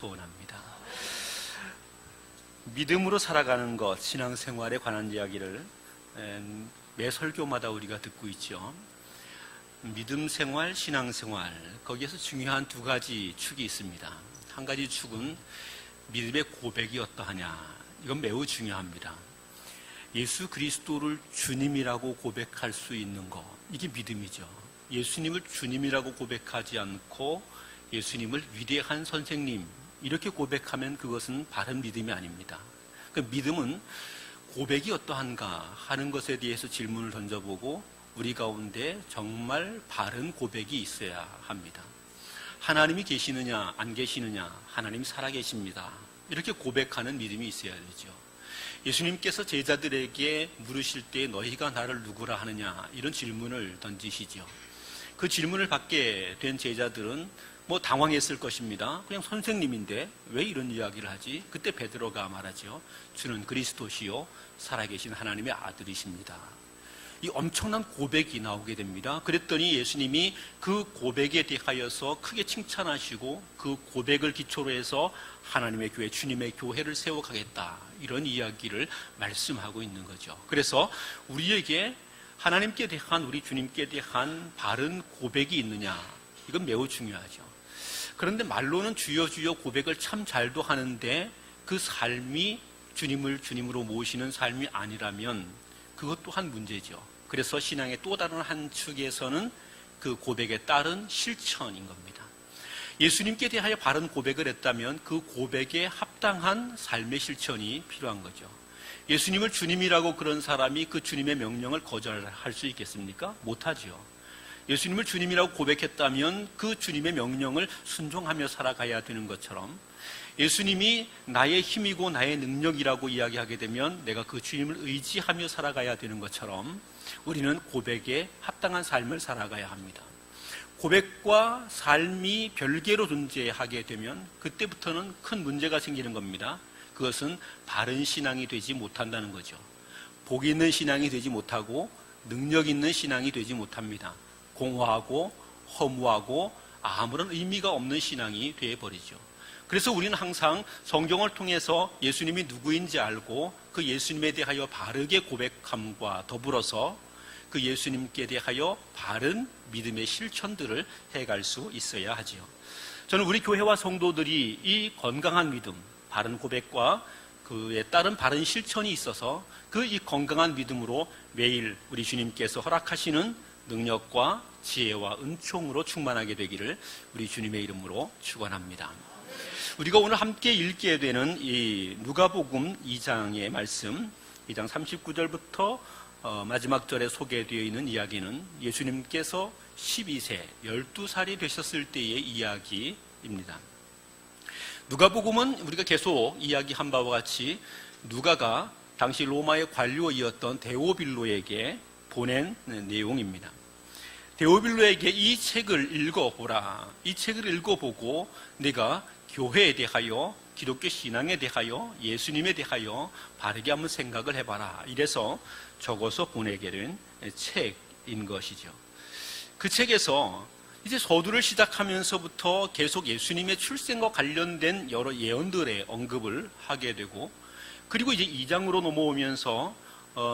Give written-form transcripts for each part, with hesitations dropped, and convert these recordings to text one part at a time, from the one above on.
소원합니다. 믿음으로 살아가는 것, 신앙생활에 관한 이야기를 매 설교마다 우리가 듣고 있죠. 믿음 생활, 신앙생활, 거기에서 중요한 두 가지 축이 있습니다. 한 가지 축은 믿음의 고백이 어떠하냐, 이건 매우 중요합니다. 예수 그리스도를 주님이라고 고백할 수 있는 것, 이게 믿음이죠. 예수님을 주님이라고 고백하지 않고 예수님을 위대한 선생님 이렇게 고백하면 그것은 바른 믿음이 아닙니다. 그 믿음은 고백이 어떠한가 하는 것에 대해서 질문을 던져보고 우리 가운데 정말 바른 고백이 있어야 합니다. 하나님이 계시느냐 안 계시느냐, 하나님 살아계십니다, 이렇게 고백하는 믿음이 있어야 되죠. 예수님께서 제자들에게 물으실 때 너희가 나를 누구라 하느냐, 이런 질문을 던지시죠. 그 질문을 받게 된 제자들은 당황했을 것입니다. 그냥 선생님인데 왜 이런 이야기를 하지? 그때 베드로가 말하죠. 주는 그리스도시요 살아계신 하나님의 아들이십니다. 이 엄청난 고백이 나오게 됩니다. 그랬더니 예수님이 그 고백에 대하여서 크게 칭찬하시고 그 고백을 기초로 해서 하나님의 교회, 주님의 교회를 세워가겠다, 이런 이야기를 말씀하고 있는 거죠. 그래서 우리에게 하나님께 대한, 우리 주님께 대한 바른 고백이 있느냐, 이건 매우 중요하죠. 그런데 말로는 주여 주여 고백을 참 잘도 하는데 그 삶이 주님을 주님으로 모시는 삶이 아니라면 그것 또한 문제죠. 그래서 신앙의 또 다른 한 축에서는 그 고백에 따른 실천인 겁니다. 예수님께 대하여 바른 고백을 했다면 그 고백에 합당한 삶의 실천이 필요한 거죠. 예수님을 주님이라고 그런 사람이 그 주님의 명령을 거절할 수 있겠습니까? 못하죠. 예수님을 주님이라고 고백했다면 그 주님의 명령을 순종하며 살아가야 되는 것처럼, 예수님이 나의 힘이고 나의 능력이라고 이야기하게 되면 내가 그 주님을 의지하며 살아가야 되는 것처럼 우리는 고백에 합당한 삶을 살아가야 합니다. 고백과 삶이 별개로 존재하게 되면 그때부터는 큰 문제가 생기는 겁니다. 그것은 바른 신앙이 되지 못한다는 거죠. 복 있는 신앙이 되지 못하고 능력 있는 신앙이 되지 못합니다. 공허하고 허무하고 아무런 의미가 없는 신앙이 되어버리죠. 그래서 우리는 항상 성경을 통해서 예수님이 누구인지 알고 그 예수님에 대하여 바르게 고백함과 더불어서 그 예수님께 대하여 바른 믿음의 실천들을 해갈 수 있어야 하지요. 저는 우리 교회와 성도들이 이 건강한 믿음, 바른 고백과 그에 따른 바른 실천이 있어서 그 이 건강한 믿음으로 매일 우리 주님께서 허락하시는 능력과 지혜와 은총으로 충만하게 되기를 우리 주님의 이름으로 축원합니다. 우리가 오늘 함께 읽게 되는 이 누가복음 2장의 말씀, 2장 39절부터 마지막 절에 소개되어 있는 이야기는 예수님께서 12세, 12살이 되셨을 때의 이야기입니다. 누가복음은 우리가 계속 이야기한 바와 같이 누가가 당시 로마의 관료이었던 데오빌로에게 보낸 내용입니다. 데오빌로에게 이 책을 읽어보라. 이 책을 읽어보고 내가 교회에 대하여, 기독교 신앙에 대하여, 예수님에 대하여 바르게 한번 생각을 해봐라, 이래서 적어서 보내게 된 책인 것이죠. 그 책에서 이제 서두를 시작하면서부터 계속 예수님의 출생과 관련된 여러 예언들의 언급을 하게 되고, 그리고 이제 2장으로 넘어오면서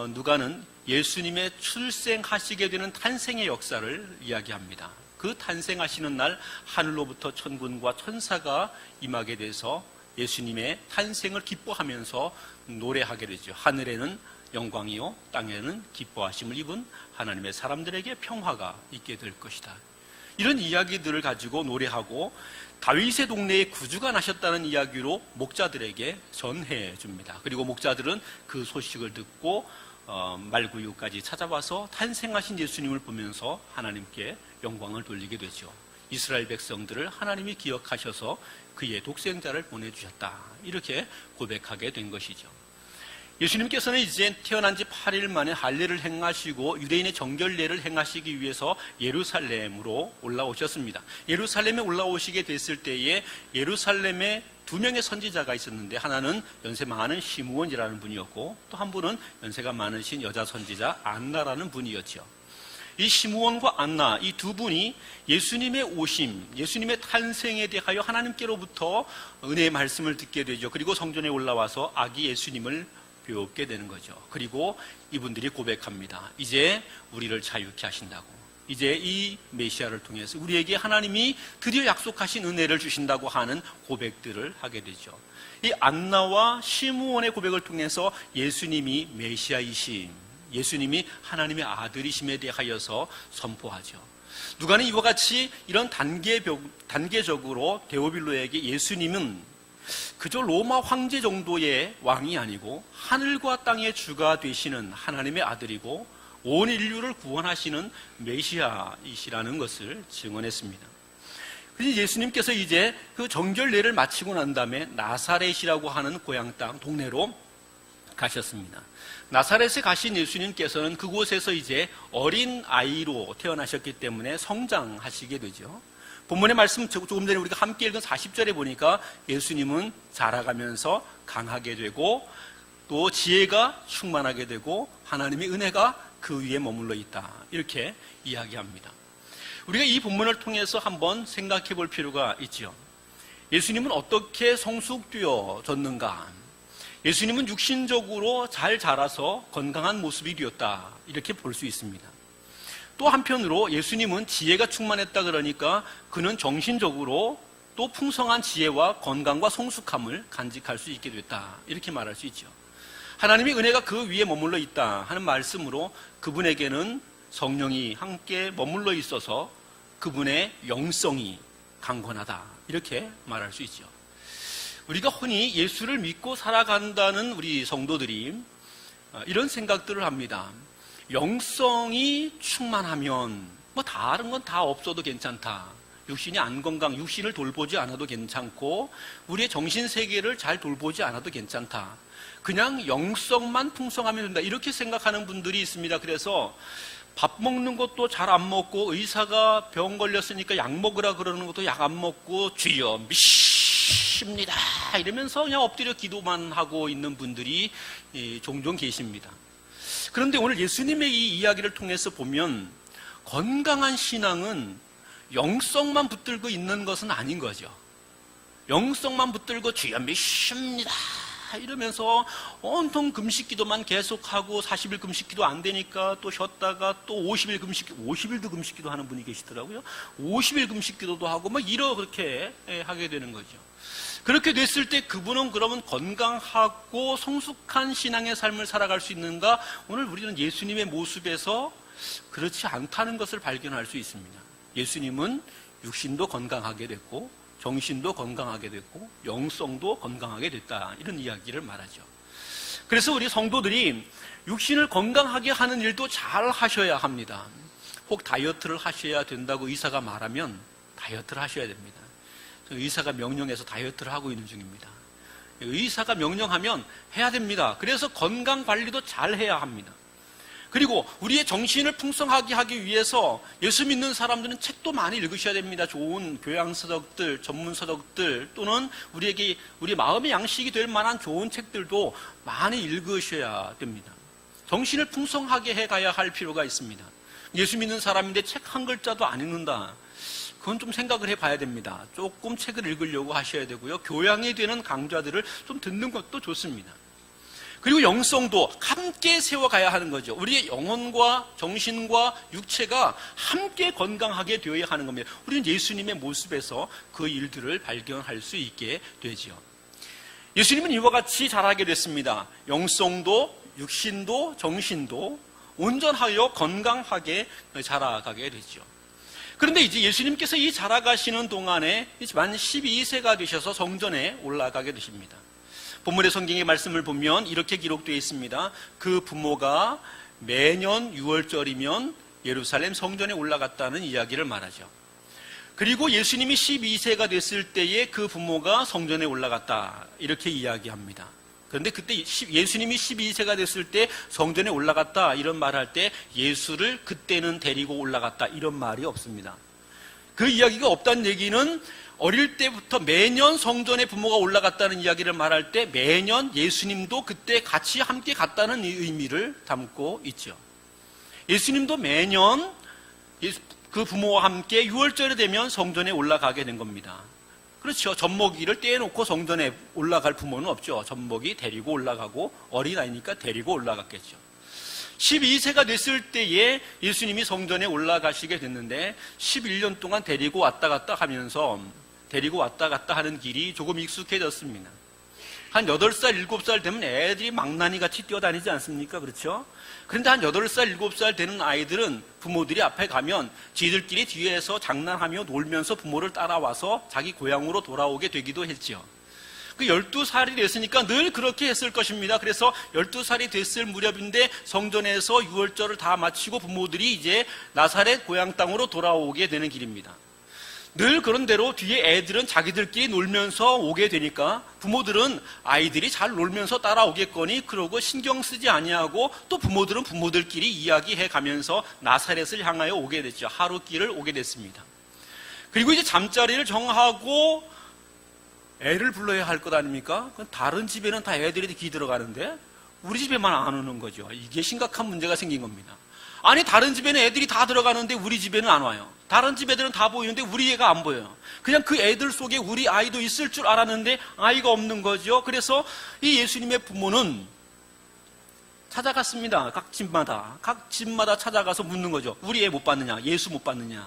누가는 예수님의 출생하시게 되는 탄생의 역사를 이야기합니다. 그 탄생하시는 날 하늘로부터 천군과 천사가 임하게 돼서 예수님의 탄생을 기뻐하면서 노래하게 되죠. 하늘에는 영광이요 땅에는 기뻐하심을 입은 하나님의 사람들에게 평화가 있게 될 것이다. 이런 이야기들을 가지고 노래하고 다윗의 동네에 구주가 나셨다는 이야기로 목자들에게 전해 줍니다. 그리고 목자들은 그 소식을 듣고 말구유까지 찾아와서 탄생하신 예수님을 보면서 하나님께 영광을 돌리게 되죠. 이스라엘 백성들을 하나님이 기억하셔서 그의 독생자를 보내주셨다, 이렇게 고백하게 된 것이죠. 예수님께서는 이제 태어난 지 8일 만에 할례를 행하시고 유대인의 정결례를 행하시기 위해서 예루살렘으로 올라오셨습니다. 예루살렘에 올라오시게 됐을 때에 예루살렘에 두 명의 선지자가 있었는데, 하나는 연세 많은 시므온이라는 분이었고 또 한 분은 연세가 많으신 여자 선지자 안나라는 분이었죠. 이 시므온과 안나 이 두 분이 예수님의 오심, 예수님의 탄생에 대하여 하나님께로부터 은혜의 말씀을 듣게 되죠. 그리고 성전에 올라와서 아기 예수님을 배웠게 되는 거죠. 그리고 이분들이 고백합니다. 이제 우리를 자유케 하신다고. 이제 이 메시아를 통해서 우리에게 하나님이 드디어 약속하신 은혜를 주신다고 하는 고백들을 하게 되죠. 이 안나와 시므온의 고백을 통해서 예수님이 메시아이심, 예수님이 하나님의 아들이심에 대하여서 선포하죠. 누가는 이와 같이 이런 단계적으로 데오빌로에게 예수님은 그저 로마 황제 정도의 왕이 아니고 하늘과 땅의 주가 되시는 하나님의 아들이고 온 인류를 구원하시는 메시아이시라는 것을 증언했습니다. 그래서 예수님께서 이제 그 정결례를 마치고 난 다음에 나사렛이라고 하는 고향 땅 동네로 가셨습니다. 나사렛에 가신 예수님께서는 그곳에서 이제 어린 아이로 태어나셨기 때문에 성장하시게 되죠. 본문의 말씀 조금 전에 우리가 함께 읽은 40절에 보니까 예수님은 자라가면서 강하게 되고 또 지혜가 충만하게 되고 하나님의 은혜가 그 위에 머물러 있다. 이렇게 이야기합니다. 우리가 이 본문을 통해서 한번 생각해 볼 필요가 있죠. 예수님은 어떻게 성숙되어졌는가? 예수님은 육신적으로 잘 자라서 건강한 모습이 되었다. 이렇게 볼 수 있습니다. 또 한편으로 예수님은 지혜가 충만했다 그러니까 그는 정신적으로 또 풍성한 지혜와 건강과 성숙함을 간직할 수 있게 됐다. 이렇게 말할 수 있죠. 하나님의 은혜가 그 위에 머물러 있다 하는 말씀으로 그분에게는 성령이 함께 머물러 있어서 그분의 영성이 강건하다. 이렇게 말할 수 있죠. 우리가 흔히 예수를 믿고 살아간다는 우리 성도들이 이런 생각들을 합니다. 영성이 충만하면 뭐 다른 건 다 없어도 괜찮다. 육신이 안 건강, 육신을 돌보지 않아도 괜찮고 우리의 정신세계를 잘 돌보지 않아도 괜찮다. 그냥 영성만 풍성하면 된다. 이렇게 생각하는 분들이 있습니다. 그래서 밥 먹는 것도 잘 안 먹고 의사가 병 걸렸으니까 약 먹으라 그러는 것도 약 안 먹고 주여 미십니다 이러면서 그냥 엎드려 기도만 하고 있는 분들이 종종 계십니다. 그런데 오늘 예수님의 이 이야기를 통해서 보면 건강한 신앙은 영성만 붙들고 있는 것은 아닌 거죠. 영성만 붙들고 주여 믿습니다 이러면서 온통 금식기도만 계속하고 40일 금식기도 안 되니까 또 쉬었다가 또 50일 금식기도, 50일도 금식기도 하는 분이 계시더라고요. 50일 금식기도도 하고 막 이렇게 하게 되는 거죠. 그렇게 됐을 때 그분은 그러면 건강하고 성숙한 신앙의 삶을 살아갈 수 있는가? 오늘 우리는 예수님의 모습에서 그렇지 않다는 것을 발견할 수 있습니다. 예수님은 육신도 건강하게 됐고 정신도 건강하게 됐고 영성도 건강하게 됐다. 이런 이야기를 말하죠. 그래서 우리 성도들이 육신을 건강하게 하는 일도 잘 하셔야 합니다. 혹 다이어트를 하셔야 된다고 의사가 말하면 다이어트를 하셔야 됩니다. 의사가 명령해서 다이어트를 하고 있는 중입니다. 의사가 명령하면 해야 됩니다. 그래서 건강관리도 잘 해야 합니다. 그리고 우리의 정신을 풍성하게 하기 위해서 예수 믿는 사람들은 책도 많이 읽으셔야 됩니다. 좋은 교양서적들, 전문서적들 또는 우리에게 우리 마음의 양식이 될 만한 좋은 책들도 많이 읽으셔야 됩니다. 정신을 풍성하게 해가야 할 필요가 있습니다. 예수 믿는 사람인데 책 한 글자도 안 읽는다. 그건 좀 생각을 해봐야 됩니다. 조금 책을 읽으려고 하셔야 되고요. 교양이 되는 강좌들을 좀 듣는 것도 좋습니다. 그리고 영성도 함께 세워가야 하는 거죠. 우리의 영혼과 정신과 육체가 함께 건강하게 되어야 하는 겁니다. 우리는 예수님의 모습에서 그 일들을 발견할 수 있게 되죠. 예수님은 이와 같이 자라게 됐습니다. 영성도 육신도 정신도 온전하여 건강하게 자라가게 되죠. 그런데 이제 예수님께서 이 자라가시는 동안에 만 12세가 되셔서 성전에 올라가게 되십니다. 본문의 성경의 말씀을 보면 이렇게 기록되어 있습니다. 그 부모가 매년 6월절이면 예루살렘 성전에 올라갔다는 이야기를 말하죠. 그리고 예수님이 12세가 됐을 때에 그 부모가 성전에 올라갔다 이렇게 이야기합니다. 그런데 그때 예수님이 12세가 됐을 때 성전에 올라갔다 이런 말할 때 예수를 그때는 데리고 올라갔다 이런 말이 없습니다. 그 이야기가 없다는 얘기는 어릴 때부터 매년 성전에 부모가 올라갔다는 이야기를 말할 때 매년 예수님도 그때 같이 함께 갔다는 의미를 담고 있죠. 예수님도 매년 그 부모와 함께 유월절이 되면 성전에 올라가게 된 겁니다. 그렇죠. 젖먹이를 떼놓고 성전에 올라갈 부모는 없죠. 젖먹이 데리고 올라가고 어린아이니까 데리고 올라갔겠죠. 12세가 됐을 때에 예수님이 성전에 올라가시게 됐는데 11년 동안 데리고 왔다 갔다 하면서 데리고 왔다 갔다 하는 길이 조금 익숙해졌습니다. 한 8살, 7살 되면 애들이 망나니 같이 뛰어다니지 않습니까? 그렇죠? 그런데 한 8살, 7살 되는 아이들은 부모들이 앞에 가면 지들끼리 뒤에서 장난하며 놀면서 부모를 따라와서 자기 고향으로 돌아오게 되기도 했죠. 그 12살이 됐으니까 늘 그렇게 했을 것입니다. 그래서 12살이 됐을 무렵인데 성전에서 유월절을 다 마치고 부모들이 이제 나사렛 고향 땅으로 돌아오게 되는 길입니다. 늘 그런 대로 뒤에 애들은 자기들끼리 놀면서 오게 되니까 부모들은 아이들이 잘 놀면서 따라오겠거니 그러고 신경 쓰지 아니하고 또 부모들은 부모들끼리 이야기해 가면서 나사렛을 향하여 오게 됐죠. 하루길을 오게 됐습니다. 그리고 이제 잠자리를 정하고 애를 불러야 할 것 아닙니까? 다른 집에는 다 애들이 기 들어가는데 우리 집에만 안 오는 거죠. 이게 심각한 문제가 생긴 겁니다. 아니 다른 집에는 애들이 다 들어가는데 우리 집에는 안 와요. 다른 집 애들은 다 보이는데 우리 애가 안 보여요. 그냥 그 애들 속에 우리 아이도 있을 줄 알았는데 아이가 없는 거죠. 그래서 이 예수님의 부모는 찾아갔습니다. 각 집마다 찾아가서 묻는 거죠. 우리 애 못 봤느냐? 예수 못 봤느냐?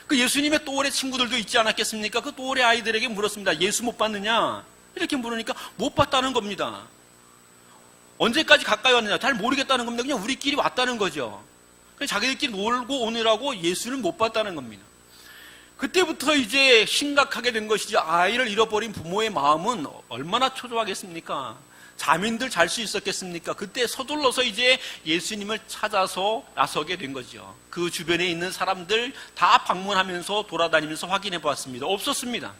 그 예수님의 또래 친구들도 있지 않았겠습니까? 그 또래 아이들에게 물었습니다. 예수 못 봤느냐? 이렇게 물으니까 못 봤다는 겁니다. 언제까지 가까이 왔느냐? 잘 모르겠다는 겁니다. 그냥 우리끼리 왔다는 거죠. 자기들끼리 놀고 오느라고 예수는 못 봤다는 겁니다. 그때부터 이제 심각하게 된 것이지 아이를 잃어버린 부모의 마음은 얼마나 초조하겠습니까? 자민들 잘 수 있었겠습니까? 그때 서둘러서 이제 예수님을 찾아서 나서게 된 거죠. 그 주변에 있는 사람들 다 방문하면서 돌아다니면서 확인해 보았습니다. 없었습니다.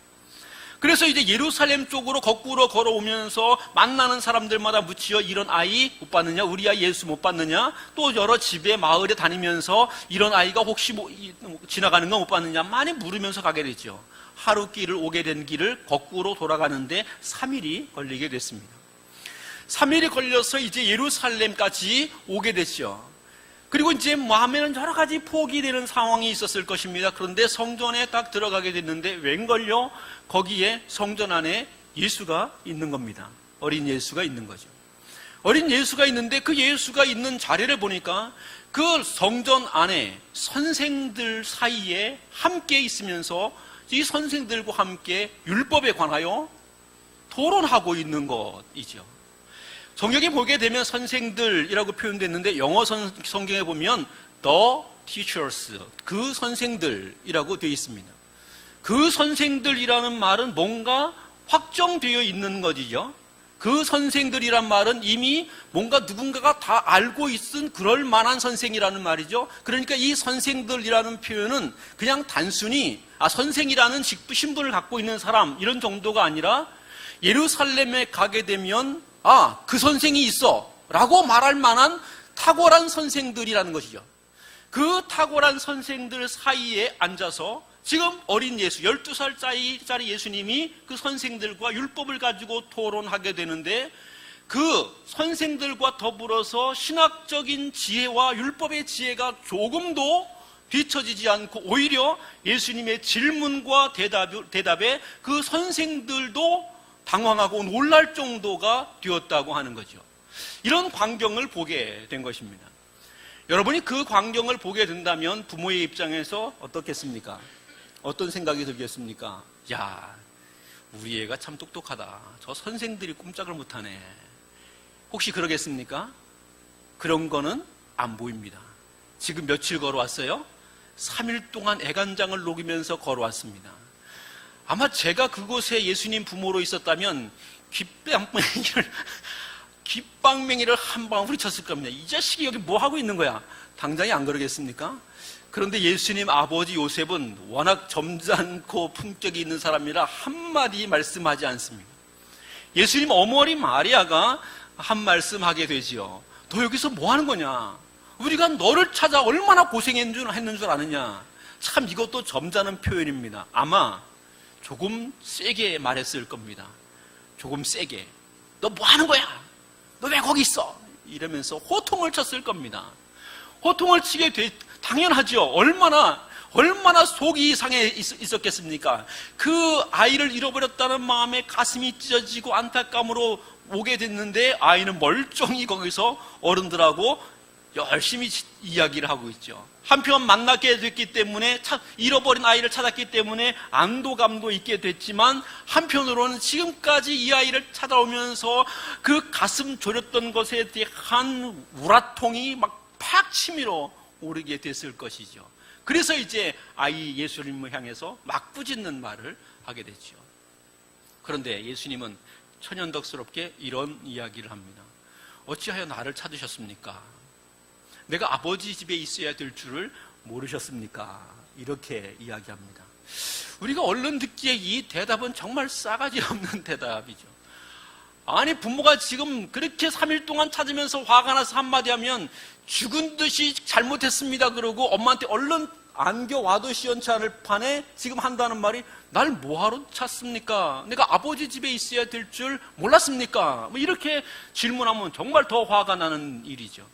그래서 이제 예루살렘 쪽으로 거꾸로 걸어오면서 만나는 사람들마다 묻지요. 이런 아이 못 봤느냐? 우리 아이 예수 못 봤느냐? 또 여러 집에 마을에 다니면서 이런 아이가 혹시 지나가는 거 못 봤느냐? 많이 물으면서 가게 됐죠. 하루 길을 오게 된 길을 거꾸로 돌아가는데 3일이 걸리게 됐습니다. 3일이 걸려서 이제 예루살렘까지 오게 됐죠. 그리고 이제 마음에는 여러 가지 포기 되는 상황이 있었을 것입니다. 그런데 성전에 딱 들어가게 됐는데 웬걸요? 거기에 성전 안에 예수가 있는 겁니다. 어린 예수가 있는 거죠. 어린 예수가 있는데 그 예수가 있는 자리를 보니까 그 성전 안에 선생들 사이에 함께 있으면서 이 선생들과 함께 율법에 관하여 토론하고 있는 것이죠. 성경에 보게 되면 선생들이라고 표현됐는데 영어 성경에 보면 the teachers, 그 선생들이라고 되어 있습니다. 그 선생들이라는 말은 뭔가 확정되어 있는 것이죠. 그 선생들이란 말은 이미 뭔가 누군가가 다 알고 있은 그럴 만한 선생이라는 말이죠. 그러니까 이 선생들이라는 표현은 그냥 단순히 선생이라는 신분을 갖고 있는 사람 이런 정도가 아니라 예루살렘에 가게 되면 그 선생이 있어 라고 말할 만한 탁월한 선생들이라는 것이죠. 그 탁월한 선생들 사이에 앉아서 지금 어린 예수 12살짜리 예수님이 그 선생들과 율법을 가지고 토론하게 되는데 그 선생들과 더불어서 신학적인 지혜와 율법의 지혜가 조금도 뒤처지지 않고 오히려 예수님의 질문과 대답에 그 선생들도 당황하고 놀랄 정도가 되었다고 하는 거죠. 이런 광경을 보게 된 것입니다. 여러분이 그 광경을 보게 된다면 부모의 입장에서 어떻겠습니까? 어떤 생각이 들겠습니까? 야, 우리 애가 참 똑똑하다. 저 선생들이 꼼짝을 못하네. 혹시 그러겠습니까? 그런 거는 안 보입니다. 지금 며칠 걸어왔어요? 3일 동안 애간장을 녹이면서 걸어왔습니다. 아마 제가 그곳에 예수님 부모로 있었다면 귓방맹이를 한 방 후리쳤을 겁니다. 이 자식이 여기 뭐 하고 있는 거야? 당장에 안 그러겠습니까? 그런데 예수님 아버지 요셉은 워낙 점잖고 품격이 있는 사람이라 한마디 말씀하지 않습니다. 예수님 어머니 마리아가 한 말씀하게 되지요. 너 여기서 뭐 하는 거냐? 우리가 너를 찾아 얼마나 고생했는 줄 아느냐? 참 이것도 점잖은 표현입니다. 아마 조금 세게 말했을 겁니다. 조금 세게. 너 뭐 하는 거야? 너 왜 거기 있어? 이러면서 호통을 쳤을 겁니다. 호통을 치게 당연하죠. 얼마나 속이 상해 있었겠습니까? 그 아이를 잃어버렸다는 마음에 가슴이 찢어지고 안타까움으로 오게 됐는데 아이는 멀쩡히 거기서 어른들하고 열심히 이야기를 하고 있죠. 한편 만나게 됐기 때문에 잃어버린 아이를 찾았기 때문에 안도감도 있게 됐지만 한편으로는 지금까지 이 아이를 찾아오면서 그 가슴 졸였던 것에 대한 우라통이 막 팍 치밀어 오르게 됐을 것이죠. 그래서 이제 아이 예수님을 향해서 막 꾸짖는 말을 하게 됐죠. 그런데 예수님은 천연덕스럽게 이런 이야기를 합니다. 어찌하여 나를 찾으셨습니까? 내가 아버지 집에 있어야 될 줄을 모르셨습니까? 이렇게 이야기합니다. 우리가 얼른 듣기에 이 대답은 정말 싸가지 없는 대답이죠. 아니, 부모가 지금 그렇게 3일 동안 찾으면서 화가 나서 한마디 하면 죽은 듯이 잘못했습니다 그러고 엄마한테 얼른 안겨와도 시원치 않을 판에 지금 한다는 말이 날 뭐하러 찾습니까? 내가 아버지 집에 있어야 될 줄 몰랐습니까? 뭐 이렇게 질문하면 정말 더 화가 나는 일이죠.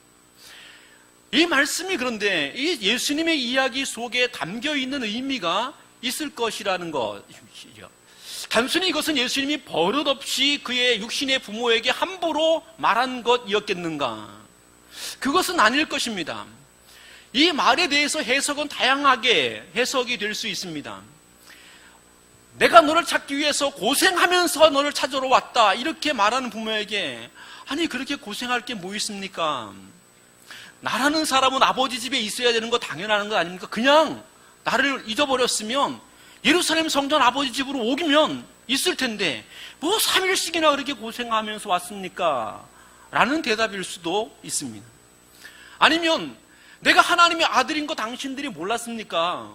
이 말씀이 그런데 이 예수님의 이야기 속에 담겨있는 의미가 있을 것이라는 것이죠. 단순히 이것은 예수님이 버릇없이 그의 육신의 부모에게 함부로 말한 것이었겠는가? 그것은 아닐 것입니다. 이 말에 대해서 해석은 다양하게 해석이 될 수 있습니다. 내가 너를 찾기 위해서 고생하면서 너를 찾으러 왔다 이렇게 말하는 부모에게 아니 그렇게 고생할 게 뭐 있습니까? 나라는 사람은 아버지 집에 있어야 되는 거 당연한 거 아닙니까? 그냥 나를 잊어버렸으면 예루살렘 성전 아버지 집으로 오기면 있을 텐데 뭐 3일씩이나 그렇게 고생하면서 왔습니까? 라는 대답일 수도 있습니다. 아니면 내가 하나님의 아들인 거 당신들이 몰랐습니까?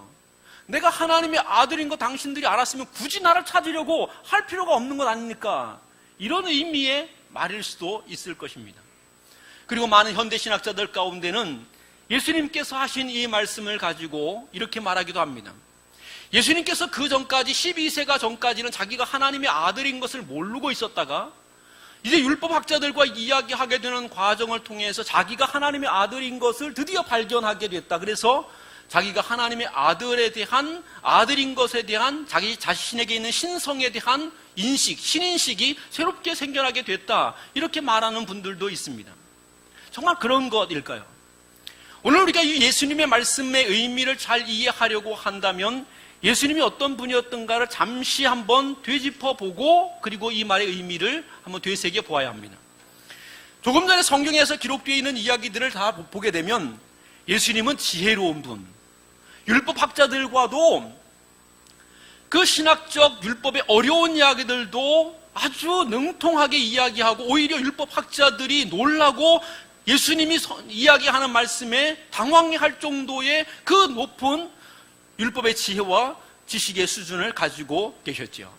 내가 하나님의 아들인 거 당신들이 알았으면 굳이 나를 찾으려고 할 필요가 없는 것 아닙니까? 이런 의미의 말일 수도 있을 것입니다. 그리고 많은 현대신학자들 가운데는 예수님께서 하신 이 말씀을 가지고 이렇게 말하기도 합니다. 예수님께서 그 전까지 12세가 전까지는 자기가 하나님의 아들인 것을 모르고 있었다가 이제 율법학자들과 이야기하게 되는 과정을 통해서 자기가 하나님의 아들인 것을 드디어 발견하게 됐다. 그래서 자기가 하나님의 아들인 것에 대한 자기 자신에게 있는 신성에 대한 신인식이 새롭게 생겨나게 됐다. 이렇게 말하는 분들도 있습니다. 정말 그런 것일까요? 오늘 우리가 이 예수님의 말씀의 의미를 잘 이해하려고 한다면 예수님이 어떤 분이었던가를 잠시 한번 되짚어보고 그리고 이 말의 의미를 한번 되새겨 보아야 합니다. 조금 전에 성경에서 기록되어 있는 이야기들을 다 보게 되면 예수님은 지혜로운 분, 율법학자들과도 그 신학적 율법의 어려운 이야기들도 아주 능통하게 이야기하고 오히려 율법학자들이 놀라고 예수님이 이야기하는 말씀에 당황해할 정도의 그 높은 율법의 지혜와 지식의 수준을 가지고 계셨죠.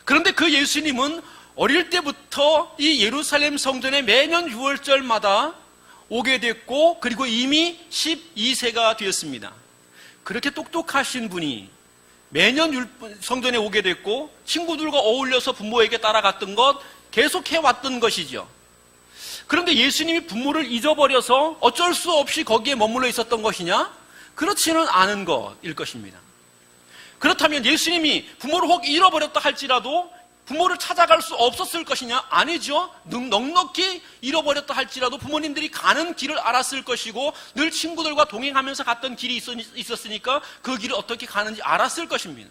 그런데 그 예수님은 어릴 때부터 이 예루살렘 성전에 매년 6월절마다 오게 됐고 그리고 이미 12세가 되었습니다. 그렇게 똑똑하신 분이 매년 성전에 오게 됐고 친구들과 어울려서 부모에게 따라갔던 것 계속 해왔던 것이죠. 그런데 예수님이 부모를 잊어버려서 어쩔 수 없이 거기에 머물러 있었던 것이냐? 그렇지는 않은 것일 것입니다. 그렇다면 예수님이 부모를 혹 잃어버렸다 할지라도 부모를 찾아갈 수 없었을 것이냐? 아니죠. 넉넉히 잃어버렸다 할지라도 부모님들이 가는 길을 알았을 것이고 늘 친구들과 동행하면서 갔던 길이 있었으니까 그 길을 어떻게 가는지 알았을 것입니다.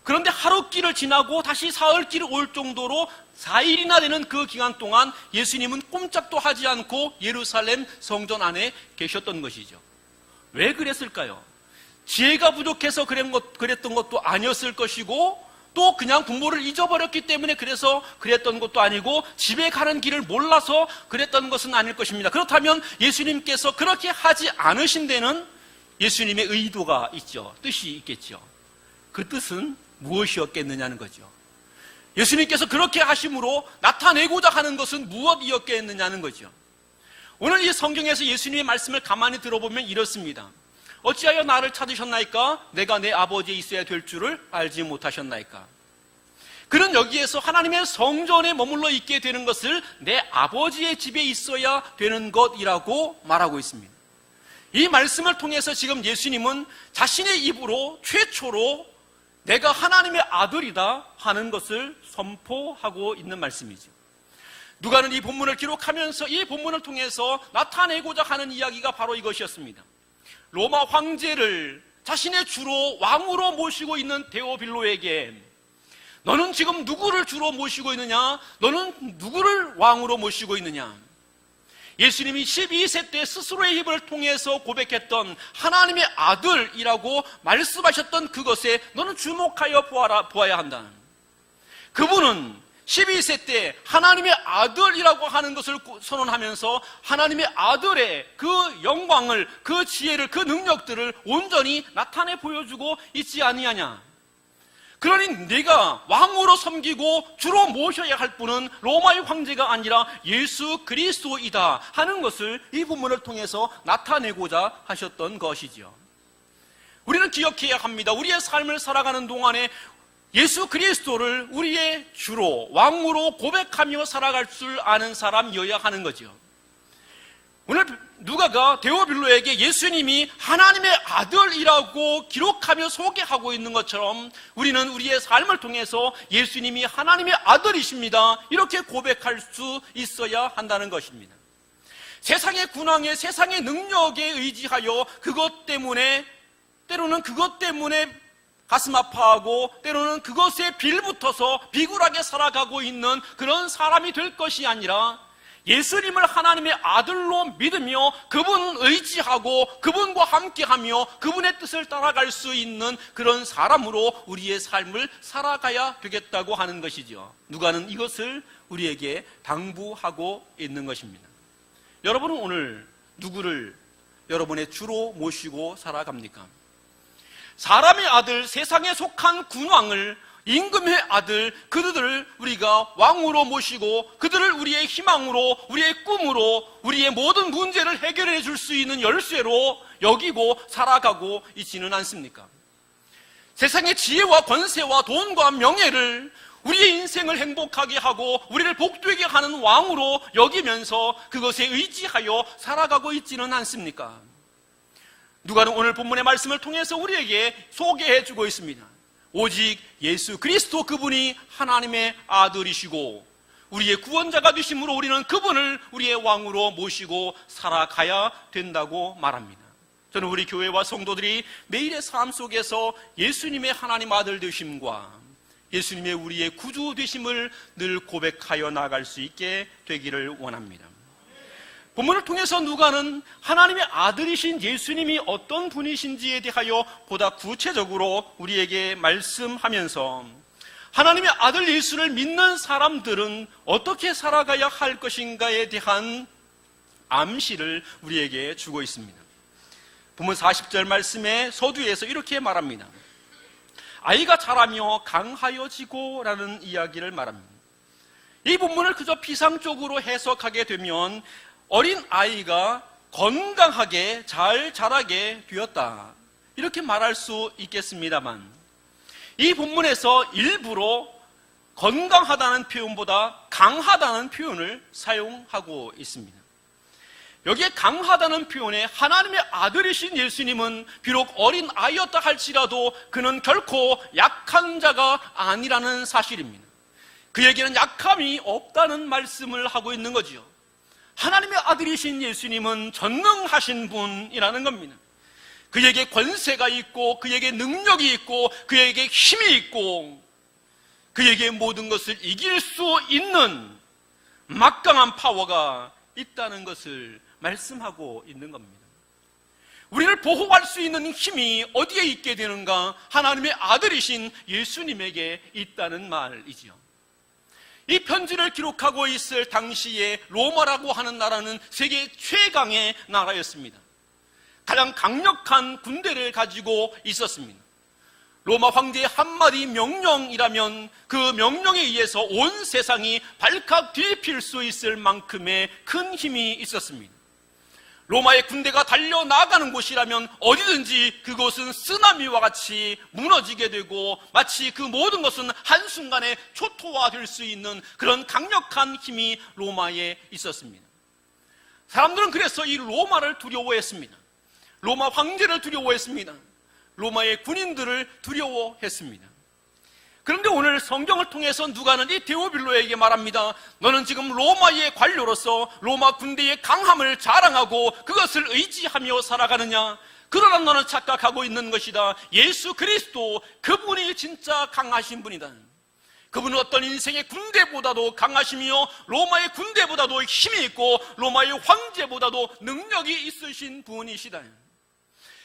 그런데 하루 길을 지나고 다시 사흘 길을 올 정도로 4일이나 되는 그 기간 동안 예수님은 꼼짝도 하지 않고 예루살렘 성전 안에 계셨던 것이죠. 왜 그랬을까요? 지혜가 부족해서 그랬던 것도 아니었을 것이고 또 그냥 부모를 잊어버렸기 때문에 그래서 그랬던 것도 아니고 집에 가는 길을 몰라서 그랬던 것은 아닐 것입니다. 그렇다면 예수님께서 그렇게 하지 않으신 데는 예수님의 의도가 있죠. 뜻이 있겠죠. 그 뜻은 무엇이었겠느냐는 거죠. 예수님께서 그렇게 하심으로 나타내고자 하는 것은 무엇이었겠느냐는 거죠. 오늘 이 성경에서 예수님의 말씀을 가만히 들어보면 이렇습니다. 어찌하여 나를 찾으셨나이까? 내가 내 아버지에 있어야 될 줄을 알지 못하셨나이까? 그는 여기에서 하나님의 성전에 머물러 있게 되는 것을 내 아버지의 집에 있어야 되는 것이라고 말하고 있습니다. 이 말씀을 통해서 지금 예수님은 자신의 입으로 최초로 내가 하나님의 아들이다 하는 것을 선포하고 있는 말씀이죠. 누가는 이 본문을 기록하면서 이 본문을 통해서 나타내고자 하는 이야기가 바로 이것이었습니다. 로마 황제를 자신의 주로 왕으로 모시고 있는 데오빌로에게 너는 지금 누구를 주로 모시고 있느냐? 너는 누구를 왕으로 모시고 있느냐? 예수님이 12세 때 스스로의 입을 통해서 고백했던 하나님의 아들이라고 말씀하셨던 그것에 너는 주목하여 보아야 한다. 그분은 12세 때 하나님의 아들이라고 하는 것을 선언하면서 하나님의 아들의 그 영광을, 그 지혜를, 그 능력들을 온전히 나타내 보여주고 있지 아니하냐. 그러니 네가 왕으로 섬기고 주로 모셔야 할 분은 로마의 황제가 아니라 예수 그리스도이다 하는 것을 이 본문을 통해서 나타내고자 하셨던 것이지요. 우리는 기억해야 합니다. 우리의 삶을 살아가는 동안에 예수 그리스도를 우리의 주로 왕으로 고백하며 살아갈 줄 아는 사람이어야 하는 거죠. 오늘 누가가 데오빌로에게 예수님이 하나님의 아들이라고 기록하며 소개하고 있는 것처럼 우리는 우리의 삶을 통해서 예수님이 하나님의 아들이십니다 이렇게 고백할 수 있어야 한다는 것입니다. 세상의 군왕에 세상의 능력에 의지하여 때로는 그것 때문에 가슴 아파하고 때로는 그것에 빌붙어서 비굴하게 살아가고 있는 그런 사람이 될 것이 아니라 예수님을 하나님의 아들로 믿으며 그분 의지하고 그분과 함께하며 그분의 뜻을 따라갈 수 있는 그런 사람으로 우리의 삶을 살아가야 되겠다고 하는 것이죠. 누가는 이것을 우리에게 당부하고 있는 것입니다. 여러분은 오늘 누구를 여러분의 주로 모시고 살아갑니까? 사람의 아들, 세상에 속한 군왕을, 임금의 아들, 그들을 우리가 왕으로 모시고 그들을 우리의 희망으로, 우리의 꿈으로, 우리의 모든 문제를 해결해 줄 수 있는 열쇠로 여기고 살아가고 있지는 않습니까? 세상의 지혜와 권세와 돈과 명예를 우리의 인생을 행복하게 하고 우리를 복되게 하는 왕으로 여기면서 그것에 의지하여 살아가고 있지는 않습니까? 누가는 오늘 본문의 말씀을 통해서 우리에게 소개해 주고 있습니다. 오직 예수 그리스도 그분이 하나님의 아들이시고 우리의 구원자가 되심으로 우리는 그분을 우리의 왕으로 모시고 살아가야 된다고 말합니다. 저는 우리 교회와 성도들이 매일의 삶 속에서 예수님의 하나님 아들 되심과 예수님의 우리의 구주 되심을 늘 고백하여 나갈 수 있게 되기를 원합니다. 본문을 통해서 누가는 하나님의 아들이신 예수님이 어떤 분이신지에 대하여 보다 구체적으로 우리에게 말씀하면서 하나님의 아들 예수를 믿는 사람들은 어떻게 살아가야 할 것인가에 대한 암시를 우리에게 주고 있습니다. 본문 40절 말씀에 서두에서 이렇게 말합니다. 아이가 자라며 강하여지고 라는 이야기를 말합니다. 이 본문을 그저 피상적으로 해석하게 되면 어린 아이가 건강하게 잘 자라게 되었다 이렇게 말할 수 있겠습니다만 이 본문에서 일부러 건강하다는 표현보다 강하다는 표현을 사용하고 있습니다. 여기에 강하다는 표현에 하나님의 아들이신 예수님은 비록 어린 아이였다 할지라도 그는 결코 약한 자가 아니라는 사실입니다. 그에게는 약함이 없다는 말씀을 하고 있는 거지요. 하나님의 아들이신 예수님은 전능하신 분이라는 겁니다. 그에게 권세가 있고 그에게 능력이 있고 그에게 힘이 있고 그에게 모든 것을 이길 수 있는 막강한 파워가 있다는 것을 말씀하고 있는 겁니다. 우리를 보호할 수 있는 힘이 어디에 있게 되는가? 하나님의 아들이신 예수님에게 있다는 말이지요. 이 편지를 기록하고 있을 당시에 로마라고 하는 나라는 세계 최강의 나라였습니다. 가장 강력한 군대를 가지고 있었습니다. 로마 황제의 한마디 명령이라면 그 명령에 의해서 온 세상이 발칵 뒤집힐 수 있을 만큼의 큰 힘이 있었습니다. 로마의 군대가 달려나가는 곳이라면 어디든지 그곳은 쓰나미와 같이 무너지게 되고 마치 그 모든 것은 한순간에 초토화될 수 있는 그런 강력한 힘이 로마에 있었습니다. 사람들은 그래서 이 로마를 두려워했습니다. 로마 황제를 두려워했습니다. 로마의 군인들을 두려워했습니다. 그런데 오늘 성경을 통해서 누가는 이 데오빌로에게 말합니다. 너는 지금 로마의 관료로서 로마 군대의 강함을 자랑하고 그것을 의지하며 살아가느냐? 그러나 너는 착각하고 있는 것이다. 예수 그리스도, 그분이 진짜 강하신 분이다. 그분은 어떤 인생의 군대보다도 강하시며 로마의 군대보다도 힘이 있고 로마의 황제보다도 능력이 있으신 분이시다.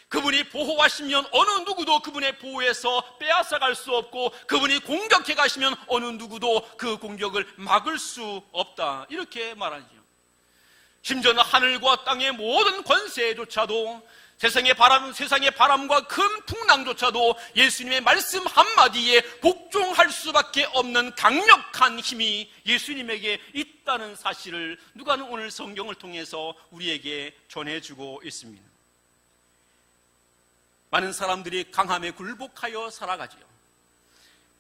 그분이 보호하시면 어느 누구도 그분의 보호에서 빼앗아갈 수 없고, 그분이 공격해 가시면 어느 누구도 그 공격을 막을 수 없다, 이렇게 말하죠. 심지어는 하늘과 땅의 모든 권세조차도, 세상의 바람과 큰 풍랑조차도 예수님의 말씀 한마디에 복종할 수밖에 없는 강력한 힘이 예수님에게 있다는 사실을 누가는 오늘 성경을 통해서 우리에게 전해주고 있습니다. 많은 사람들이 강함에 굴복하여 살아가지요.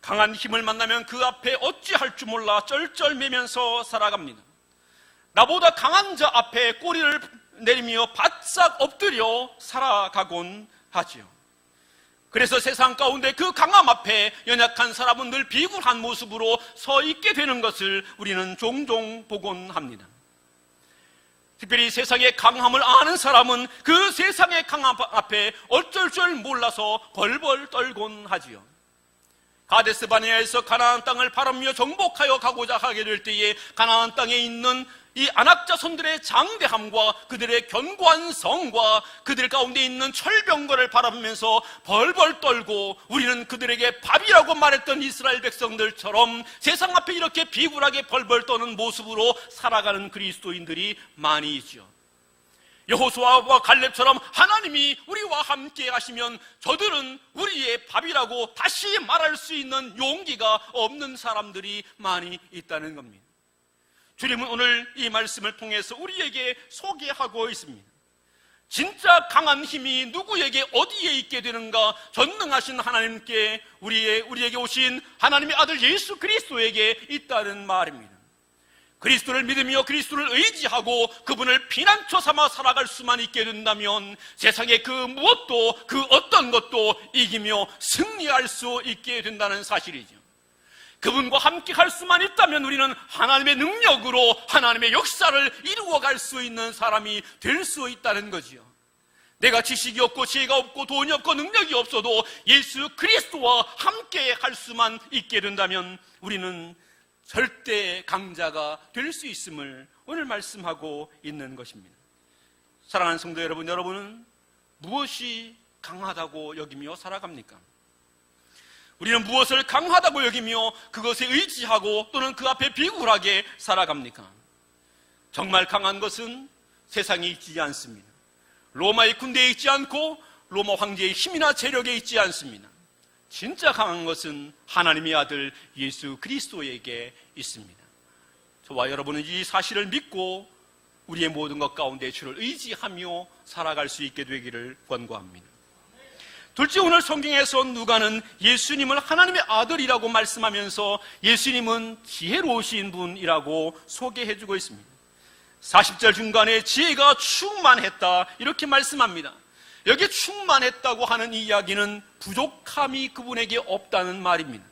강한 힘을 만나면 그 앞에 어찌할 줄 몰라 쩔쩔매면서 살아갑니다. 나보다 강한 자 앞에 꼬리를 내리며 바싹 엎드려 살아가곤 하지요. 그래서 세상 가운데 그 강함 앞에 연약한 사람은 늘 비굴한 모습으로 서 있게 되는 것을 우리는 종종 보곤 합니다. 특별히 세상의 강함을 아는 사람은 그 세상의 강함 앞에 어쩔 줄 몰라서 벌벌 떨곤 하지요. 가데스 바네아에서 가나안 땅을 바라며 정복하여 가고자 하게 될 때에 가나안 땅에 있는 이 안악자손들의 장대함과 그들의 견고한 성과 그들 가운데 있는 철병거를 바라보면서 벌벌 떨고, 우리는 그들에게 밥이라고 말했던 이스라엘 백성들처럼 세상 앞에 이렇게 비굴하게 벌벌 떠는 모습으로 살아가는 그리스도인들이 많이 있죠. 여호수아와 갈렙처럼 하나님이 우리와 함께 하시면 저들은 우리의 밥이라고 다시 말할 수 있는 용기가 없는 사람들이 많이 있다는 겁니다. 주님은 오늘 이 말씀을 통해서 우리에게 소개하고 있습니다. 진짜 강한 힘이 누구에게 어디에 있게 되는가? 전능하신 하나님께, 우리에게 오신 하나님의 아들 예수 그리스도에게 있다는 말입니다. 그리스도를 믿으며 그리스도를 의지하고 그분을 피난처 삼아 살아갈 수만 있게 된다면 세상의 그 무엇도, 그 어떤 것도 이기며 승리할 수 있게 된다는 사실이죠. 그분과 함께 할 수만 있다면 우리는 하나님의 능력으로 하나님의 역사를 이루어갈 수 있는 사람이 될 수 있다는 거지요. 내가 지식이 없고 지혜가 없고 돈이 없고 능력이 없어도 예수 그리스도와 함께 할 수만 있게 된다면 우리는 절대 강자가 될 수 있음을 오늘 말씀하고 있는 것입니다. 사랑하는 성도 여러분, 여러분은 무엇이 강하다고 여기며 살아갑니까? 우리는 무엇을 강하다고 여기며 그것에 의지하고 또는 그 앞에 비굴하게 살아갑니까? 정말 강한 것은 세상에 있지 않습니다. 로마의 군대에 있지 않고 로마 황제의 힘이나 재력에 있지 않습니다. 진짜 강한 것은 하나님의 아들 예수 그리스도에게 있습니다. 저와 여러분은 이 사실을 믿고 우리의 모든 것 가운데 주를 의지하며 살아갈 수 있게 되기를 권고합니다. 둘째, 오늘 성경에서 누가는 예수님을 하나님의 아들이라고 말씀하면서 예수님은 지혜로우신 분이라고 소개해주고 있습니다. 40절 중간에 지혜가 충만했다, 이렇게 말씀합니다. 여기 충만했다고 하는 이 이야기는 부족함이 그분에게 없다는 말입니다.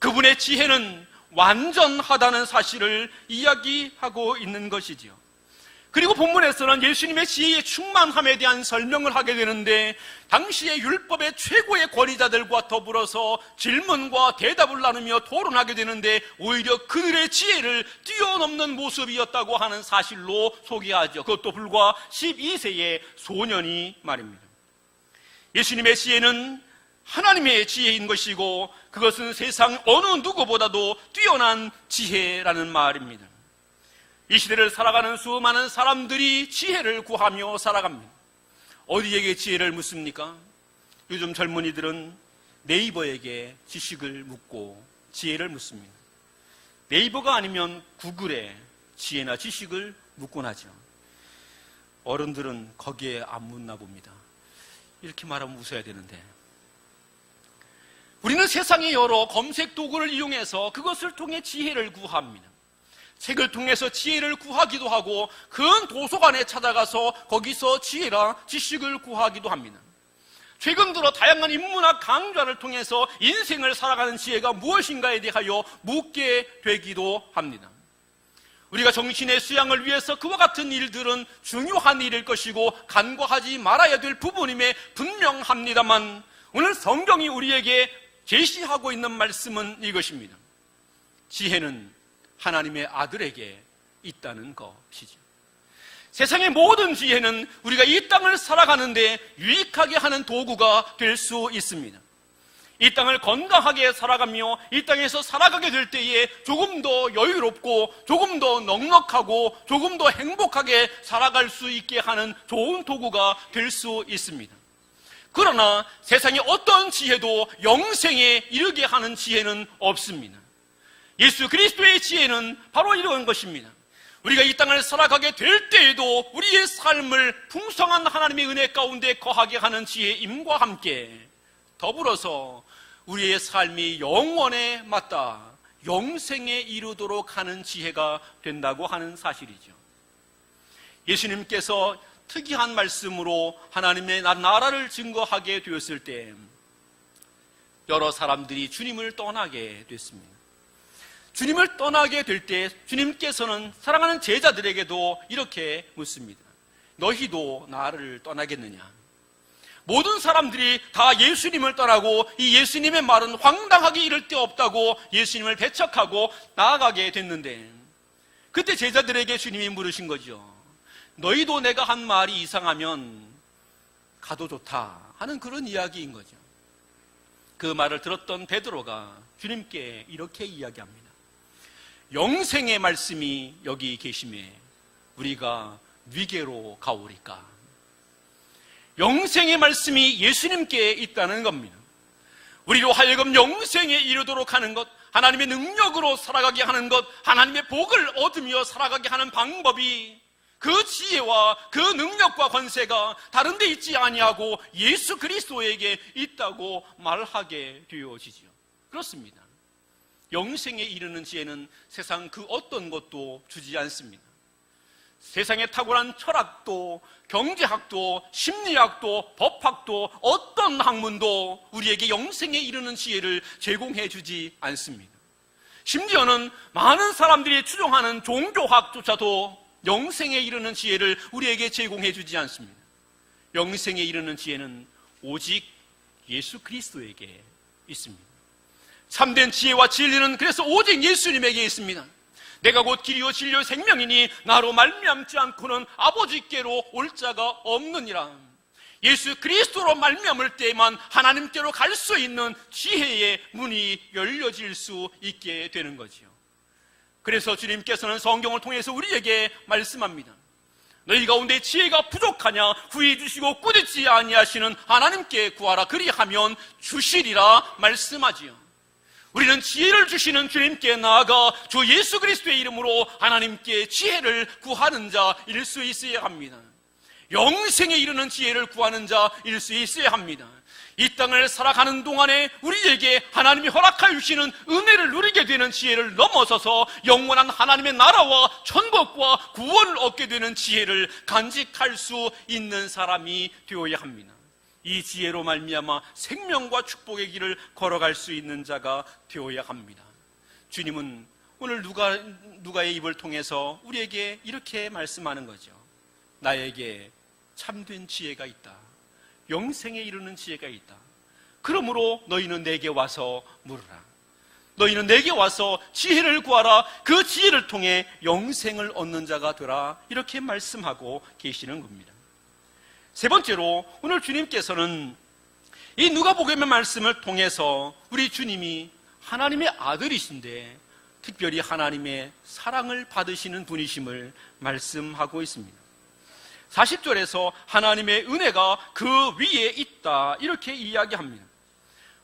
그분의 지혜는 완전하다는 사실을 이야기하고 있는 것이지요. 그리고 본문에서는 예수님의 지혜의 충만함에 대한 설명을 하게 되는데, 당시의 율법의 최고의 권위자들과 더불어서 질문과 대답을 나누며 토론하게 되는데 오히려 그들의 지혜를 뛰어넘는 모습이었다고 하는 사실로 소개하죠. 그것도 불과 12세의 소년이 말입니다. 예수님의 지혜는 하나님의 지혜인 것이고 그것은 세상 어느 누구보다도 뛰어난 지혜라는 말입니다. 이 시대를 살아가는 수많은 사람들이 지혜를 구하며 살아갑니다. 어디에게 지혜를 묻습니까? 요즘 젊은이들은 네이버에게 지식을 묻고 지혜를 묻습니다. 네이버가 아니면 구글에 지혜나 지식을 묻곤 하죠. 어른들은 거기에 안 묻나 봅니다. 이렇게 말하면 웃어야 되는데, 우리는 세상의 여러 검색 도구를 이용해서 그것을 통해 지혜를 구합니다. 책을 통해서 지혜를 구하기도 하고 큰 도서관에 찾아가서 거기서 지혜랑 지식을 구하기도 합니다. 최근 들어 다양한 인문학 강좌를 통해서 인생을 살아가는 지혜가 무엇인가에 대하여 묻게 되기도 합니다. 우리가 정신의 수양을 위해서 그와 같은 일들은 중요한 일일 것이고 간과하지 말아야 될 부분임에 분명합니다만, 오늘 성경이 우리에게 제시하고 있는 말씀은 이것입니다. 지혜는 하나님의 아들에게 있다는 것이죠. 세상의 모든 지혜는 우리가 이 땅을 살아가는데 유익하게 하는 도구가 될 수 있습니다. 이 땅을 건강하게 살아가며 이 땅에서 살아가게 될 때에 조금 더 여유롭고 조금 더 넉넉하고 조금 더 행복하게 살아갈 수 있게 하는 좋은 도구가 될 수 있습니다. 그러나 세상의 어떤 지혜도 영생에 이르게 하는 지혜는 없습니다. 예수 그리스도의 지혜는 바로 이런 것입니다. 우리가 이 땅을 살아가게 될 때에도 우리의 삶을 풍성한 하나님의 은혜 가운데 거하게 하는 지혜임과 함께 더불어서 우리의 삶이 영원에 맞다 영생에 이르도록 하는 지혜가 된다고 하는 사실이죠. 예수님께서 특이한 말씀으로 하나님의 나라를 증거하게 되었을 때 여러 사람들이 주님을 떠나게 됐습니다. 주님을 떠나게 될 때 주님께서는 사랑하는 제자들에게도 이렇게 묻습니다. 너희도 나를 떠나겠느냐? 모든 사람들이 다 예수님을 떠나고 이 예수님의 말은 황당하게 이를 데 없다고 예수님을 배척하고 나아가게 됐는데, 그때 제자들에게 주님이 물으신 거죠. 너희도 내가 한 말이 이상하면 가도 좋다 하는 그런 이야기인 거죠. 그 말을 들었던 베드로가 주님께 이렇게 이야기합니다. 영생의 말씀이 여기 계심에 우리가 위계로 가오리까? 영생의 말씀이 예수님께 있다는 겁니다. 우리로 하여금 영생에 이르도록 하는 것, 하나님의 능력으로 살아가게 하는 것, 하나님의 복을 얻으며 살아가게 하는 방법이 그 지혜와 그 능력과 권세가 다른 데 있지 아니하고 예수 그리스도에게 있다고 말하게 되어지죠. 그렇습니다. 영생에 이르는 지혜는 세상 그 어떤 것도 주지 않습니다. 세상에 탁월한 철학도 경제학도 심리학도 법학도 어떤 학문도 우리에게 영생에 이르는 지혜를 제공해 주지 않습니다. 심지어는 많은 사람들이 추종하는 종교학조차도 영생에 이르는 지혜를 우리에게 제공해 주지 않습니다. 영생에 이르는 지혜는 오직 예수 그리스도에게 있습니다. 참된 지혜와 진리는 그래서 오직 예수님에게 있습니다. 내가 곧 길이요 진리요 생명이니 나로 말미암지 않고는 아버지께로 올 자가 없느니라. 예수 그리스도로 말미암을 때에만 하나님께로 갈 수 있는 지혜의 문이 열려질 수 있게 되는 거지요. 그래서 주님께서는 성경을 통해서 우리에게 말씀합니다. 너희 가운데 지혜가 부족하냐? 후히 주시고 꾸짖지 아니하시는 하나님께 구하라. 그리하면 주시리라 말씀하지요. 우리는 지혜를 주시는 주님께 나아가 주 예수 그리스도의 이름으로 하나님께 지혜를 구하는 자일 수 있어야 합니다. 영생에 이르는 지혜를 구하는 자일 수 있어야 합니다. 이 땅을 살아가는 동안에 우리에게 하나님이 허락하여 주시는 은혜를 누리게 되는 지혜를 넘어서서 영원한 하나님의 나라와 천국과 구원을 얻게 되는 지혜를 간직할 수 있는 사람이 되어야 합니다. 이 지혜로 말미암아 생명과 축복의 길을 걸어갈 수 있는 자가 되어야 합니다. 주님은 오늘 누가의 입을 통해서 우리에게 이렇게 말씀하는 거죠. 나에게 참된 지혜가 있다. 영생에 이르는 지혜가 있다. 그러므로 너희는 내게 와서 물으라. 너희는 내게 와서 지혜를 구하라. 그 지혜를 통해 영생을 얻는 자가 되라. 이렇게 말씀하고 계시는 겁니다. 세 번째로 오늘 주님께서는 이 누가복음의 말씀을 통해서 우리 주님이 하나님의 아들이신데 특별히 하나님의 사랑을 받으시는 분이심을 말씀하고 있습니다. 40절에서 하나님의 은혜가 그 위에 있다 이렇게 이야기합니다.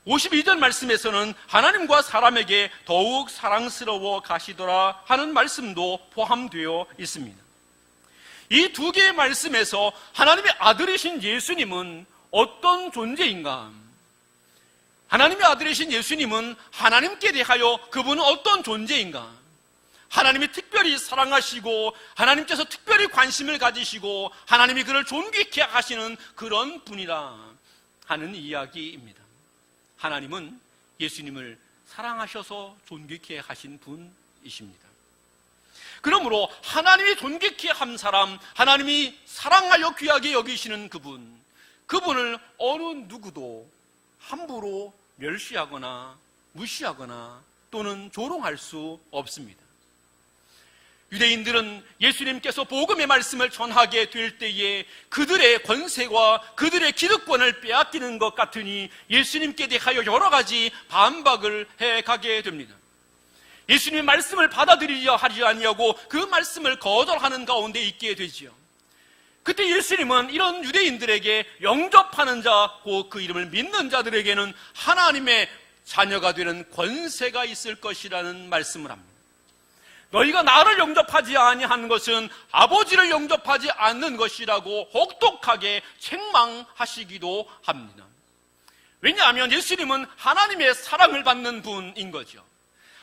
52절 말씀에서는 하나님과 사람에게 더욱 사랑스러워 가시더라 하는 말씀도 포함되어 있습니다. 이 두 개의 말씀에서 하나님의 아들이신 예수님은 어떤 존재인가? 하나님의 아들이신 예수님은 하나님께 대하여 그분은 어떤 존재인가? 하나님이 특별히 사랑하시고 하나님께서 특별히 관심을 가지시고 하나님이 그를 존귀케 하시는 그런 분이라 하는 이야기입니다. 하나님은 예수님을 사랑하셔서 존귀케 하신 분이십니다. 그러므로 하나님이 존귀케 한 사람, 하나님이 사랑하여 귀하게 여기시는 그분을 어느 누구도 함부로 멸시하거나 무시하거나 또는 조롱할 수 없습니다. 유대인들은 예수님께서 복음의 말씀을 전하게 될 때에 그들의 권세와 그들의 기득권을 빼앗기는 것 같으니 예수님께 대하여 여러 가지 반박을 해가게 됩니다. 예수님의 말씀을 받아들이려 하지 아니하고 그 말씀을 거절하는 가운데 있게 되지요. 그때 예수님은 이런 유대인들에게 영접하는 자, 곧 그 이름을 믿는 자들에게는 하나님의 자녀가 되는 권세가 있을 것이라는 말씀을 합니다. 너희가 나를 영접하지 아니하는 것은 아버지를 영접하지 않는 것이라고 혹독하게 책망하시기도 합니다. 왜냐하면 예수님은 하나님의 사랑을 받는 분인 거죠.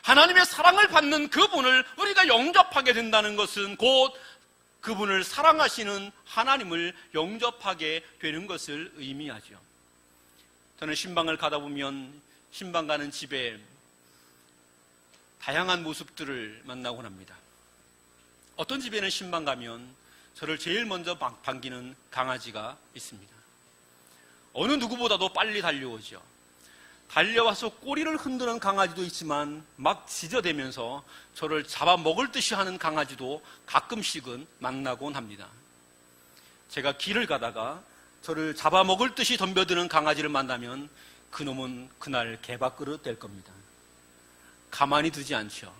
하나님의 사랑을 받는 그분을 우리가 영접하게 된다는 것은 곧 그분을 사랑하시는 하나님을 영접하게 되는 것을 의미하죠. 저는 신방을 가다 보면 신방 가는 집에 다양한 모습들을 만나곤 합니다. 어떤 집에는 신방 가면 저를 제일 먼저 반기는 강아지가 있습니다. 어느 누구보다도 빨리 달려오죠. 달려와서 꼬리를 흔드는 강아지도 있지만 막 짖어대면서 저를 잡아먹을 듯이 하는 강아지도 가끔씩은 만나곤 합니다. 제가 길을 가다가 저를 잡아먹을 듯이 덤벼드는 강아지를 만나면 그놈은 그날 개밥그릇 될 겁니다. 가만히 두지 않죠.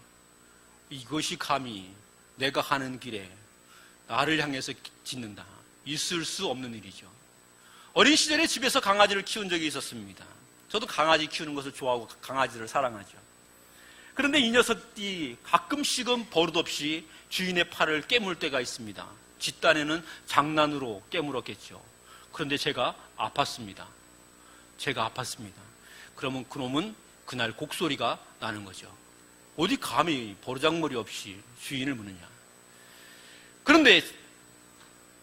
이것이 감히 내가 가는 길에 나를 향해서 짖는다. 있을 수 없는 일이죠. 어린 시절에 집에서 강아지를 키운 적이 있었습니다. 저도 강아지 키우는 것을 좋아하고 강아지를 사랑하죠. 그런데 이 녀석이 가끔씩은 버릇없이 주인의 팔을 깨물 때가 있습니다. 뒷단에는 장난으로 깨물었겠죠. 그런데 제가 아팠습니다. 그러면 그놈은 그날 곡소리가 나는 거죠. 어디 감히 버르장머리 없이 주인을 무느냐. 그런데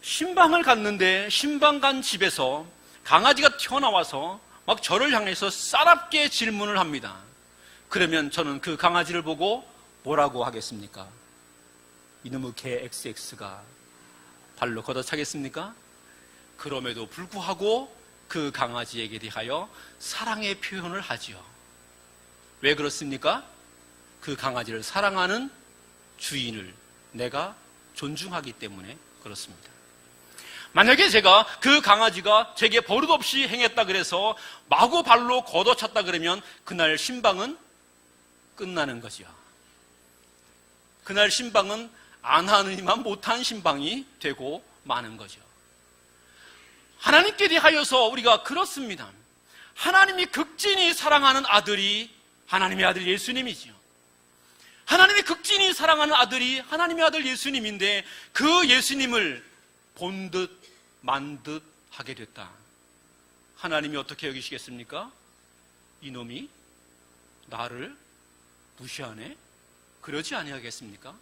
신방을 갔는데 신방 간 집에서 강아지가 튀어나와서 막 저를 향해서 싸납게 질문을 합니다. 그러면 저는 그 강아지를 보고 뭐라고 하겠습니까? 이놈의 개 XX가 발로 걷어차겠습니까? 그럼에도 불구하고 그 강아지에게 대하여 사랑의 표현을 하지요. 왜 그렇습니까? 그 강아지를 사랑하는 주인을 내가 존중하기 때문에 그렇습니다. 만약에 제가 그 강아지가 제게 버릇없이 행했다 그래서 마구 발로 걷어찼다 그러면 그날 신방은 끝나는 거죠. 그날 신방은 안 하느니만 못한 신방이 되고 마는 거죠. 하나님께 대하여서 우리가 그렇습니다. 하나님이 극진히 사랑하는 아들이 하나님의 아들 예수님이지요. 하나님이 극진히 사랑하는 아들이 하나님의 아들 예수님인데 그 예수님을 본 듯 만 듯 하게 됐다. 하나님이 어떻게 여기시겠습니까? 이놈이 나를 무시하네? 그러지 아니하겠습니까?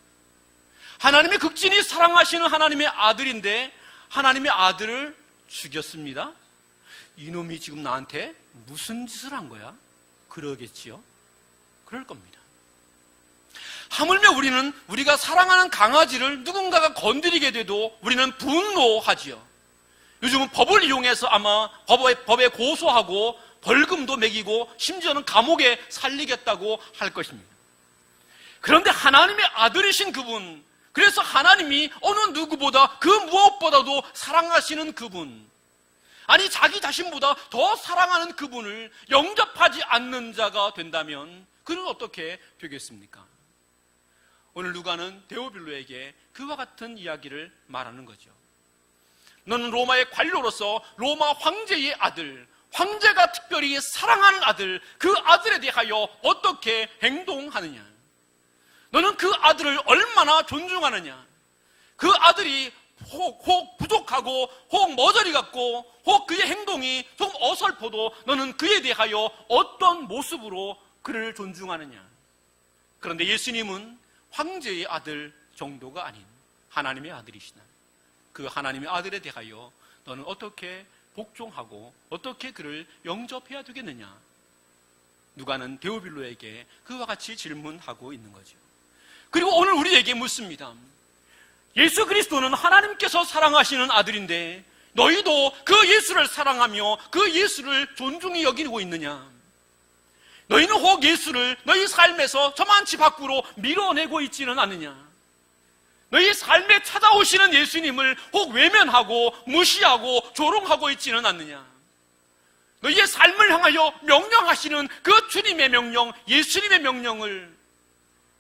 하나님이 극진히 사랑하시는 하나님의 아들인데 하나님의 아들을 죽였습니다. 이놈이 지금 나한테 무슨 짓을 한 거야? 그러겠지요? 그럴 겁니다. 하물며 우리가 사랑하는 강아지를 누군가가 건드리게 돼도 우리는 분노하지요. 요즘은 법을 이용해서 아마 법에 고소하고 벌금도 매기고 심지어는 감옥에 살리겠다고 할 것입니다. 그런데 하나님의 아들이신 그분, 그래서 하나님이 어느 누구보다 그 무엇보다도 사랑하시는 그분, 아니 자기 자신보다 더 사랑하는 그분을 영접하지 않는 자가 된다면 그는 어떻게 되겠습니까? 오늘 누가는 데오빌로에게 그와 같은 이야기를 말하는 거죠. 너는 로마의 관료로서 로마 황제의 아들, 황제가 특별히 사랑하는 아들, 그 아들에 대하여 어떻게 행동하느냐? 너는 그 아들을 얼마나 존중하느냐? 그 아들이 혹 부족하고 혹 머저리 같고 혹 그의 행동이 좀 어설퍼도 너는 그에 대하여 어떤 모습으로 그를 존중하느냐? 그런데 예수님은 황제의 아들 정도가 아닌 하나님의 아들이시나 그 하나님의 아들에 대하여 너는 어떻게 복종하고 어떻게 그를 영접해야 되겠느냐? 누가는 데오빌로에게 그와 같이 질문하고 있는 거죠. 그리고 오늘 우리에게 묻습니다. 예수 그리스도는 하나님께서 사랑하시는 아들인데 너희도 그 예수를 사랑하며 그 예수를 존중히 여기고 있느냐? 너희는 혹 예수를 너희 삶에서 저만치 밖으로 밀어내고 있지는 않느냐? 너희 삶에 찾아오시는 예수님을 혹 외면하고 무시하고 조롱하고 있지는 않느냐? 너희의 삶을 향하여 명령하시는 그 주님의 명령, 예수님의 명령을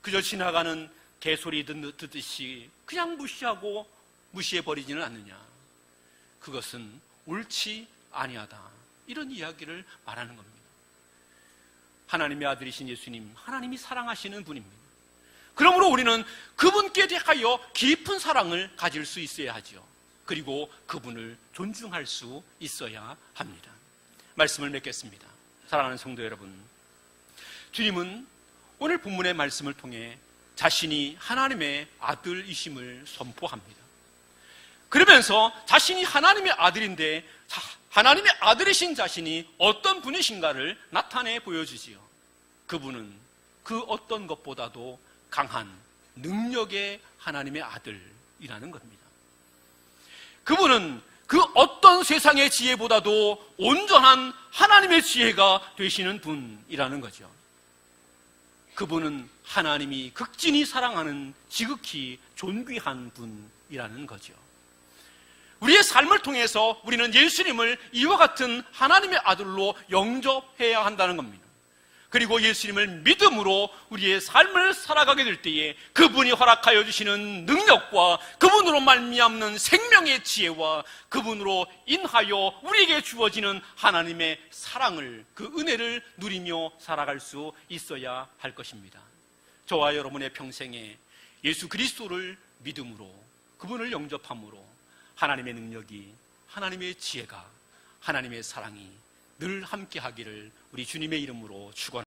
그저 지나가는 개소리 듣듯이 그냥 무시하고 무시해버리지는 않느냐? 그것은 옳지 아니하다. 이런 이야기를 말하는 겁니다. 하나님의 아들이신 예수님, 하나님이 사랑하시는 분입니다. 그러므로 우리는 그분께 대하여 깊은 사랑을 가질 수 있어야 하죠. 그리고 그분을 존중할 수 있어야 합니다. 말씀을 맺겠습니다. 사랑하는 성도 여러분, 주님은 오늘 본문의 말씀을 통해 자신이 하나님의 아들이심을 선포합니다. 그러면서 자신이 하나님의 아들인데 하나님의 아들이신 자신이 어떤 분이신가를 나타내 보여주지요. 그분은 그 어떤 것보다도 강한 능력의 하나님의 아들이라는 겁니다. 그분은 그 어떤 세상의 지혜보다도 온전한 하나님의 지혜가 되시는 분이라는 거죠. 그분은 하나님이 극진히 사랑하는 지극히 존귀한 분이라는 거죠. 우리의 삶을 통해서 우리는 예수님을 이와 같은 하나님의 아들로 영접해야 한다는 겁니다. 그리고 예수님을 믿음으로 우리의 삶을 살아가게 될 때에 그분이 허락하여 주시는 능력과 그분으로 말미암는 생명의 지혜와 그분으로 인하여 우리에게 주어지는 하나님의 사랑을, 그 은혜를 누리며 살아갈 수 있어야 할 것입니다. 저와 여러분의 평생에 예수 그리스도를 믿음으로 그분을 영접함으로 하나님의 능력이, 하나님의 지혜가, 하나님의 사랑이 늘 함께 하기를 우리 주님의 이름으로 축원합니다.